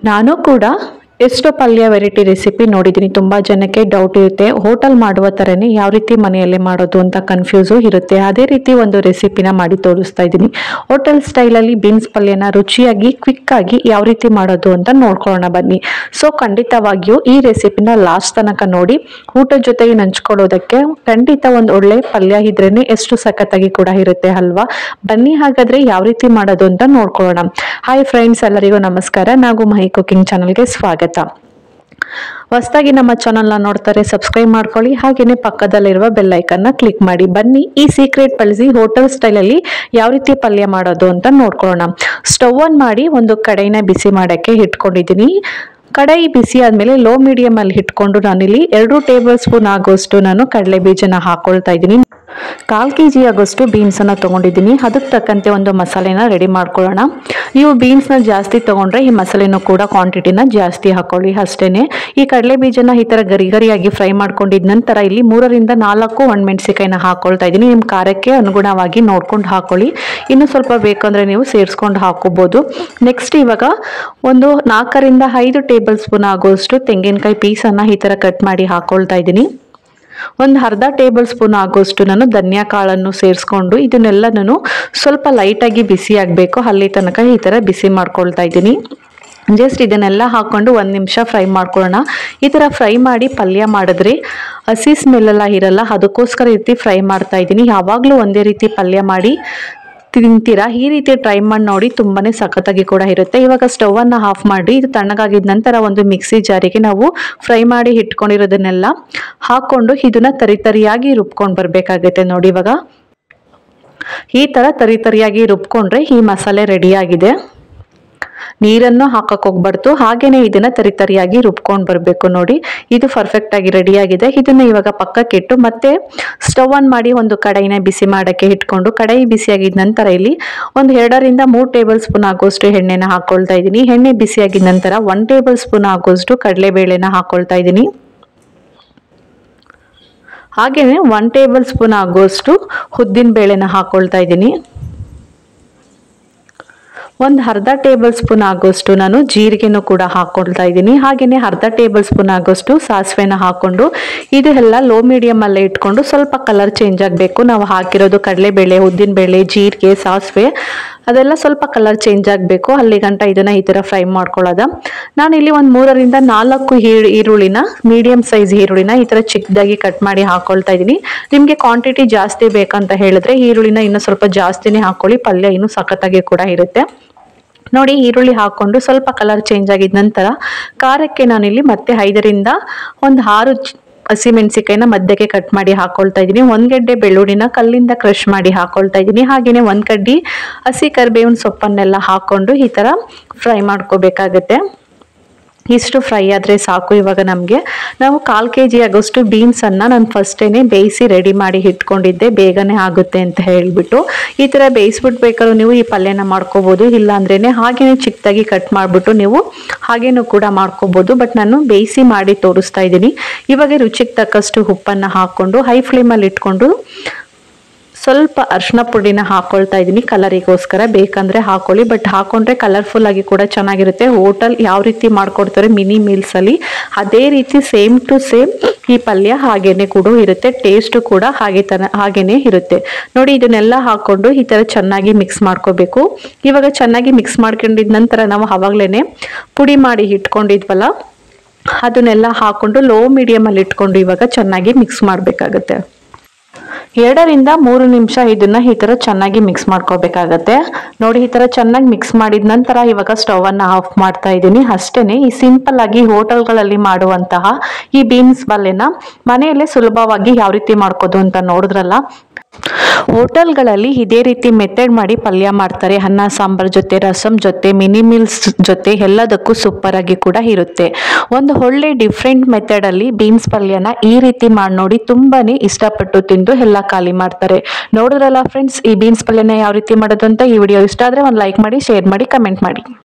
ನಾನು ಕೂಡ ಎಷ್ಟೋ ಪಲ್ಯ ವೆರೈಟಿ ರೆಸಿಪಿ ನೋಡಿದ್ದೀನಿ. ತುಂಬ ಜನಕ್ಕೆ ಡೌಟ್ ಇರುತ್ತೆ, ಹೋಟೆಲ್ ಮಾಡುವ ಥರನೇ ಯಾವ ರೀತಿ ಮನೆಯಲ್ಲೇ ಮಾಡೋದು ಅಂತ ಕನ್ಫ್ಯೂಸು ಇರುತ್ತೆ. ಅದೇ ರೀತಿ ಒಂದು ರೆಸಿಪಿನ ಮಾಡಿ ತೋರಿಸ್ತಾ ಇದ್ದೀನಿ. ಹೋಟೆಲ್ ಸ್ಟೈಲಲ್ಲಿ ಬೀನ್ಸ್ ಪಲ್ಯನ ರುಚಿಯಾಗಿ ಕ್ವಿಕ್ಕಾಗಿ ಯಾವ ರೀತಿ ಮಾಡೋದು ಅಂತ ನೋಡ್ಕೊಳ್ಳೋಣ ಬನ್ನಿ. ಸೊ ಖಂಡಿತವಾಗಿಯೂ ಈ ರೆಸಿಪಿನ ಲಾಸ್ಟ್ ತನಕ ನೋಡಿ. ಊಟದ ಜೊತೆಗೆ ನಂಚ್ಕೊಳ್ಳೋದಕ್ಕೆ ಖಂಡಿತ ಒಂದು ಒಳ್ಳೆ ಪಲ್ಯ ಇದ್ರೇನೆ ಎಷ್ಟು ಸಖತ್ತಾಗಿ ಕೂಡ ಇರುತ್ತೆ ಅಲ್ವಾ. ಬನ್ನಿ ಹಾಗಾದ್ರೆ ಯಾವ ರೀತಿ ಮಾಡೋದು ಅಂತ ನೋಡ್ಕೊಳ್ಳೋಣ. ಹಾಯ್ ಫ್ರೆಂಡ್ಸ್, ಎಲ್ಲರಿಗೂ ನಮಸ್ಕಾರ. ನಾವು ಮಹಿ ಕುಕಿಂಗ್ ಚಾನಲ್ಗೆ ಸ್ವಾಗತ. ಹೊಸದಾಗಿ ನಮ್ಮ ಚಾನಲ್ನ ನೋಡ್ತಾರೆ ಸಬ್ಸ್ಕ್ರೈಬ್ ಮಾಡ್ಕೊಳ್ಳಿ, ಹಾಗೇನೆ ಪಕ್ಕದಲ್ಲಿರುವ ಬೆಲ್ ಐಕನ್ನ ಕ್ಲಿಕ್ ಮಾಡಿ. ಬನ್ನಿ ಈ ಸೀಕ್ರೆಟ್ ಬಳಸಿ ಹೋಟೆಲ್ ಸ್ಟೈಲಲ್ಲಿ ಯಾವ ರೀತಿ ಪಲ್ಯ ಮಾಡೋದು ಅಂತ ನೋಡ್ಕೊಳ್ಳೋಣ. ಸ್ಟವ್ ಆನ್ ಮಾಡಿ ಒಂದು ಕಡಾಯಿನ ಬಿಸಿ ಮಾಡೋಕ್ಕೆ ಇಟ್ಕೊಂಡಿದ್ದೀನಿ. ಕಡಾಯಿ ಬಿಸಿ ಆದಮೇಲೆ ಲೋ ಮೀಡಿಯಮ್ ಅಲ್ಲಿ ಇಟ್ಕೊಂಡು ನಾನಿಲ್ಲಿ 2 ಟೇಬಲ್ ಸ್ಪೂನ್ ಆಗೋಷ್ಟು ನಾನು ಕಡಲೆ ಬೀಜನ ಹಾಕೊಳ್ತಾ ಇದ್ದೀನಿ. 1/4 kg ಆಗೋಷ್ಟು ಬೀನ್ಸನ್ನು ತೊಗೊಂಡಿದ್ದೀನಿ. ಅದಕ್ಕೆ ತಕ್ಕಂತೆ ಒಂದು ಮಸಾಲೆನ ರೆಡಿ ಮಾಡ್ಕೊಳ್ಳೋಣ. ನೀವು ಬೀನ್ಸ್ನ ಜಾಸ್ತಿ ತೊಗೊಂಡ್ರೆ ಈ ಮಸಾಲೆನೂ ಕೂಡ ಕ್ವಾಂಟಿಟಿನ ಜಾಸ್ತಿ ಹಾಕೊಳ್ಳಿ ಅಷ್ಟೇ. ಈ ಕಡಲೆ ಬೀಜನ ಈ ಥರ ಗರಿಗರಿಯಾಗಿ ಫ್ರೈ ಮಾಡ್ಕೊಂಡಿದ ನಂತರ ಇಲ್ಲಿ 3ರಿಂದ 4 ಒಣಮೆಣಸಿಕಾಯಿನ ಹಾಕೊಳ್ತಾ ಇದ್ದೀನಿ. ನಿಮ್ಮ ಖಾರಕ್ಕೆ ಅನುಗುಣವಾಗಿ ನೋಡ್ಕೊಂಡು ಹಾಕೊಳ್ಳಿ. ಇನ್ನು ಸ್ವಲ್ಪ ಬೇಕಂದರೆ ನೀವು ಸೇರಿಸ್ಕೊಂಡು ಹಾಕೋಬೋದು. ನೆಕ್ಸ್ಟ್ ಇವಾಗ ಒಂದು 4ರಿಂದ 5 ಟೇಬಲ್ ಸ್ಪೂನ್ ಆಗೋಷ್ಟು ತೆಂಗಿನಕಾಯಿ ಪೀಸನ್ನು ಈ ಥರ ಕಟ್ ಮಾಡಿ ಹಾಕೊಳ್ತಾ ಇದ್ದೀನಿ. ಒಂದು ಅರ್ಧ ಟೇಬಲ್ ಸ್ಪೂನ್ ಆಗೋಷ್ಟು ನಾನು ಧನಿಯಾ ಕಾಳನ್ನು ಸೇರಿಸ್ಕೊಂಡು ಇದನ್ನೆಲ್ಲ ನಾನು ಸ್ವಲ್ಪ ಲೈಟಾಗಿ ಬಿಸಿ ಆಗಬೇಕು ಅಲ್ಲಿ ತನಕ ಈ ಥರ ಬಿಸಿ ಮಾಡ್ಕೊಳ್ತಾ ಇದ್ದೀನಿ. ಜಸ್ಟ್ ಇದನ್ನೆಲ್ಲ ಹಾಕ್ಕೊಂಡು 1 ನಿಮಿಷ ಫ್ರೈ ಮಾಡ್ಕೊಳ್ಳೋಣ. ಈ ಥರ ಫ್ರೈ ಮಾಡಿ ಪಲ್ಯ ಮಾಡಿದ್ರೆ ಹಸಿ ಸ್ಮೆಲ್ಲೆಲ್ಲ ಇರಲ್ಲ, ಅದಕ್ಕೋಸ್ಕರ ಈ ರೀತಿ ಫ್ರೈ ಮಾಡ್ತಾ ಇದ್ದೀನಿ. ಯಾವಾಗಲೂ ಒಂದೇ ರೀತಿ ಪಲ್ಯ ಮಾಡಿ ತಿಂತೀರಾ, ಈ ರೀತಿ ಟ್ರೈ ಮಾಡಿ ನೋಡಿ, ತುಂಬಾ ಸಖತ್ತಾಗಿ ಕೂಡ ಇರುತ್ತೆ. ಇವಾಗ ಸ್ಟವನ್ನು ಆಫ್ ಮಾಡಿ ಇದು ತಣ್ಣಗಾಗಿದ ನಂತರ ಒಂದು ಮಿಕ್ಸಿ ಜಾರಿಗೆ ನಾವು ಫ್ರೈ ಮಾಡಿ ಇಟ್ಕೊಂಡಿರೋದನ್ನೆಲ್ಲ ಹಾಕ್ಕೊಂಡು ಇದನ್ನ ತರಿಯಾಗಿ ರುಬ್ಕೊಂಡು ಬರಬೇಕಾಗುತ್ತೆ. ನೋಡಿ ಇವಾಗ ಈ ಥರ ತರಿಯಾಗಿ ರುಬ್ಕೊಂಡ್ರೆ ಈ ಮಸಾಲೆ ರೆಡಿಯಾಗಿದೆ. ನೀರನ್ನು ಹಾಕಕ್ಕೆ ಹೋಗ್ಬಾರ್ದು, ಹಾಗೇನೆ ಇದನ್ನ ತರಿಯಾಗಿ ರುಬ್ಕೊಂಡು ಬರಬೇಕು. ನೋಡಿ ಇದು ಪರ್ಫೆಕ್ಟ್ ಆಗಿ ರೆಡಿಯಾಗಿದೆ. ಇದನ್ನ ಇವಾಗ ಪಕ್ಕಕ್ಕೆ ಇಟ್ಟು ಮತ್ತೆ ಸ್ಟವ್ ಆನ್ ಮಾಡಿ ಒಂದು ಕಡಾಯಿನ ಬಿಸಿ ಮಾಡೋಕ್ಕೆ ಇಟ್ಕೊಂಡು ಕಡಾಯಿ ಬಿಸಿಯಾಗಿದ ನಂತರ ಇಲ್ಲಿ ಒಂದು 2ರಿಂದ 3 ಟೇಬಲ್ ಸ್ಪೂನ್ ಆಗೋಷ್ಟು ಎಣ್ಣೆನ ಹಾಕೊಳ್ತಾ ಇದ್ದೀನಿ. ಎಣ್ಣೆ ಬಿಸಿಯಾಗಿದ ನಂತರ 1 ಟೇಬಲ್ ಸ್ಪೂನ್ ಆಗೋಷ್ಟು ಕಡಲೆಬೇಳೆನ ಹಾಕೊಳ್ತಾ ಇದ್ದೀನಿ. ಹಾಗೇನೆ 1 ಟೇಬಲ್ ಸ್ಪೂನ್ ಆಗೋಷ್ಟು ಉದ್ದಿನ ಬೇಳೆನ ಹಾಕೊಳ್ತಾ ಇದ್ದೀನಿ. ಒಂದು ಅರ್ಧ ಟೇಬಲ್ ಸ್ಪೂನ್ ಆಗೋಷ್ಟು ನಾನು ಜೀರಿಗೆನೂ ಕೂಡ ಹಾಕೊಳ್ತಾ ಇದ್ದೀನಿ. ಹಾಗೆಯೇ ಅರ್ಧ ಟೇಬಲ್ ಸ್ಪೂನ್ ಆಗೋಷ್ಟು ಸಾಸಿವೆನ ಹಾಕ್ಕೊಂಡು ಇದು ಎಲ್ಲ ಲೋ ಮೀಡಿಯಮ್ ಅಲ್ಲೇ ಇಟ್ಕೊಂಡು ಸ್ವಲ್ಪ ಕಲರ್ ಚೇಂಜ್ ಆಗಬೇಕು. ನಾವು ಹಾಕಿರೋದು ಕಡಲೆಬೇಳೆ, ಉದ್ದಿನಬೇಳೆ, ಜೀರಿಗೆ, ಸಾಸಿವೆ ಅದೆಲ್ಲ ಸ್ವಲ್ಪ ಕಲರ್ ಚೇಂಜ್ ಆಗಬೇಕು. ಅಲ್ಲಿ ಗಂಟ ಇದನ್ನು ಈ ಥರ ಫ್ರೈ ಮಾಡ್ಕೊಳ್ಳೋದ. ನಾನಿಲ್ಲಿ ಒಂದು 3ರಿಂದ 4 ಈರುಳ್ಳಿನ ಮೀಡಿಯಮ್ ಸೈಜ್ ಈರುಳ್ಳಿನ ಈ ಥರ ಚಿಕ್ಕದಾಗಿ ಕಟ್ ಮಾಡಿ ಹಾಕೊಳ್ತಾ ಇದ್ದೀನಿ. ನಿಮಗೆ ಕ್ವಾಂಟಿಟಿ ಜಾಸ್ತಿ ಬೇಕಂತ ಹೇಳಿದ್ರೆ ಈರುಳ್ಳಿನ ಇನ್ನೂ ಸ್ವಲ್ಪ ಜಾಸ್ತಿನೇ ಹಾಕೊಳ್ಳಿ, ಪಲ್ಯ ಇನ್ನೂ ಸಖತ್ತಾಗಿ ಕೂಡ ಇರುತ್ತೆ. ನೋಡಿ ಈರುಳ್ಳಿ ಹಾಕ್ಕೊಂಡು ಸ್ವಲ್ಪ ಕಲರ್ ಚೇಂಜ್ ಆಗಿದ ನಂತರ ಖಾರಕ್ಕೆ ನಾನಿಲ್ಲಿ ಮತ್ತೆ 5ರಿಂದ 6 ಹಸಿಮೆಣಸಿಕಾಯಿನ ಮಧ್ಯಕ್ಕೆ ಕಟ್ ಮಾಡಿ ಹಾಕೊಳ್ತಾ ಇದ್ದೀನಿ. 1 ಗೆಡ್ಡೆ ಬೆಳ್ಳುಳ್ಳಿನ ಕಲ್ಲಿಂದ ಕ್ರಷ್ ಮಾಡಿ ಹಾಕೊಳ್ತಾ ಇದ್ದೀನಿ. ಹಾಗೆಯೇ 1 ಕಡ್ಡಿ ಹಸಿ ಕರಿಬೇವಿನ ಸೊಪ್ಪನ್ನೆಲ್ಲ ಹಾಕ್ಕೊಂಡು ಈ ಥರ ಫ್ರೈ ಮಾಡ್ಕೋಬೇಕಾಗತ್ತೆ. ಇಷ್ಟು ಫ್ರೈ ಆದರೆ ಸಾಕು. ಇವಾಗ ನಾವು 1/4 kg ಆಗೋಷ್ಟು ಬೀನ್ಸನ್ನು ನಾನು ಫಸ್ಟೇನೆ ಬೇಯಿಸಿ ರೆಡಿ ಮಾಡಿ ಇಟ್ಕೊಂಡಿದ್ದೆ, ಬೇಗನೆ ಆಗುತ್ತೆ ಅಂತ ಹೇಳಿಬಿಟ್ಟು. ಈ ಥರ ಬೇಯಿಸ್ಬಿಟ್ಬೇಕಾದ್ರೂ ನೀವು ಈ ಪಲ್ಯನ ಮಾಡ್ಕೋಬೋದು, ಇಲ್ಲಾಂದ್ರೇ ಹಾಗೇನೆ ಚಿಕ್ಕದಾಗಿ ಕಟ್ ಮಾಡಿಬಿಟ್ಟು ನೀವು ಹಾಗೇನೂ ಕೂಡ ಮಾಡ್ಕೋಬೋದು. ಬಟ್ ನಾನು ಬೇಯಿಸಿ ಮಾಡಿ ತೋರಿಸ್ತಾ ಇದ್ದೀನಿ. ಇವಾಗ ರುಚಿಗೆ ತಕ್ಕಷ್ಟು ಉಪ್ಪನ್ನು ಹಾಕ್ಕೊಂಡು ಹೈ ಫ್ಲೇಮಲ್ಲಿ ಇಟ್ಕೊಂಡು ಸ್ವಲ್ಪ ಅರಿಶಿನ ಪುಡಿನ ಹಾಕೊಳ್ತಾ ಇದ್ದೀನಿ. ಕಲರಿಗೋಸ್ಕರ ಬೇಕಂದರೆ ಹಾಕೊಳ್ಳಿ, ಬಟ್ ಹಾಕೊಂಡ್ರೆ ಕಲರ್ಫುಲ್ ಆಗಿ ಕೂಡ ಚೆನ್ನಾಗಿರುತ್ತೆ. ಹೋಟೆಲ್ ಯಾವ ರೀತಿ ಮಾಡ್ಕೊಡ್ತಾರೆ ಮಿನಿ ಮೀಲ್ಸಲ್ಲಿ ಅದೇ ರೀತಿ ಸೇಮ್ ಟು ಸೇಮ್ ಈ ಪಲ್ಯ ಹಾಗೇನೆ ಕೂಡ ಇರುತ್ತೆ. ಟೇಸ್ಟ್ ಕೂಡ ಹಾಗೇನೆ ಇರುತ್ತೆ. ನೋಡಿ ಇದನ್ನೆಲ್ಲ ಹಾಕೊಂಡು ಈ ಥರ ಚೆನ್ನಾಗಿ ಮಿಕ್ಸ್ ಮಾಡ್ಕೋಬೇಕು. ಇವಾಗ ಚೆನ್ನಾಗಿ ಮಿಕ್ಸ್ ಮಾಡ್ಕೊಂಡಿದ ನಂತರ ನಾವು ಆವಾಗಲೇ ಪುಡಿ ಮಾಡಿ ಇಟ್ಕೊಂಡಿದ್ವಲ್ಲ ಅದನ್ನೆಲ್ಲ ಹಾಕೊಂಡು ಲೋ ಮೀಡಿಯಮಲ್ಲಿ ಇಟ್ಕೊಂಡು ಇವಾಗ ಚೆನ್ನಾಗಿ ಮಿಕ್ಸ್ ಮಾಡಬೇಕಾಗತ್ತೆ. 2ರಿಂದ 3 ನಿಮಿಷ ಇದನ್ನ ಈ ಥರ ಚೆನ್ನಾಗಿ ಮಿಕ್ಸ್ ಮಾಡ್ಕೋಬೇಕಾಗತ್ತೆ. ನೋಡಿ ಈ ಥರ ಚೆನ್ನಾಗಿ ಮಿಕ್ಸ್ ಮಾಡಿದ ನಂತರ ಇವಾಗ ಸ್ಟವ್ ಅನ್ನು ಆಫ್ ಮಾಡ್ತಾ ಇದ್ದೀನಿ. ಅಷ್ಟೇನೆ ಈ ಸಿಂಪಲ್ ಆಗಿ ಹೋಟೆಲ್ಗಳಲ್ಲಿ ಮಾಡುವಂತಹ ಈ ಬೀನ್ಸ್ ಪಲ್ಯನ ಮನೆಯಲ್ಲೇ ಸುಲಭವಾಗಿ ಯಾವ ರೀತಿ ಮಾಡ್ಕೋದು ಅಂತ ನೋಡಿದ್ರಲ್ಲ. ಹೋಟೆಲ್ಗಳಲ್ಲಿ ಇದೇ ರೀತಿ ಮೆಥಡ್ ಮಾಡಿ ಪಲ್ಯ ಮಾಡ್ತಾರೆ. ಅನ್ನ ಸಾಂಬಾರ್ ಜೊತೆ, ರಸಂ ಜೊತೆ, ಮಿನಿ ಮೀಲ್ಸ್ ಜೊತೆ ಎಲ್ಲದಕ್ಕೂ ಸೂಪರ್ ಆಗಿ ಕೂಡ ಇರುತ್ತೆ. ಒಂದು ಒಳ್ಳೆ ಡಿಫ್ರೆಂಟ್ ಮೆಥಡಲ್ಲಿ ಬೀನ್ಸ್ ಪಲ್ಯನ ಈ ರೀತಿ ಮಾಡಿ ನೋಡಿ, ತುಂಬಾನೇ ಇಷ್ಟಪಟ್ಟು ತಿಂದು ಎಲ್ಲ ಖಾಲಿ ಮಾಡ್ತಾರೆ. ನೋಡಿದ್ರಲ್ಲ ಫ್ರೆಂಡ್ಸ್, ಈ ಬೀನ್ಸ್ ಪಲ್ಯನ ಯಾವ ರೀತಿ ಮಾಡೋದು ಅಂತ. ಈ ವಿಡಿಯೋ ಇಷ್ಟ ಆದರೆ ಒಂದು ಲೈಕ್ ಮಾಡಿ, ಶೇರ್ ಮಾಡಿ, ಕಮೆಂಟ್ ಮಾಡಿ.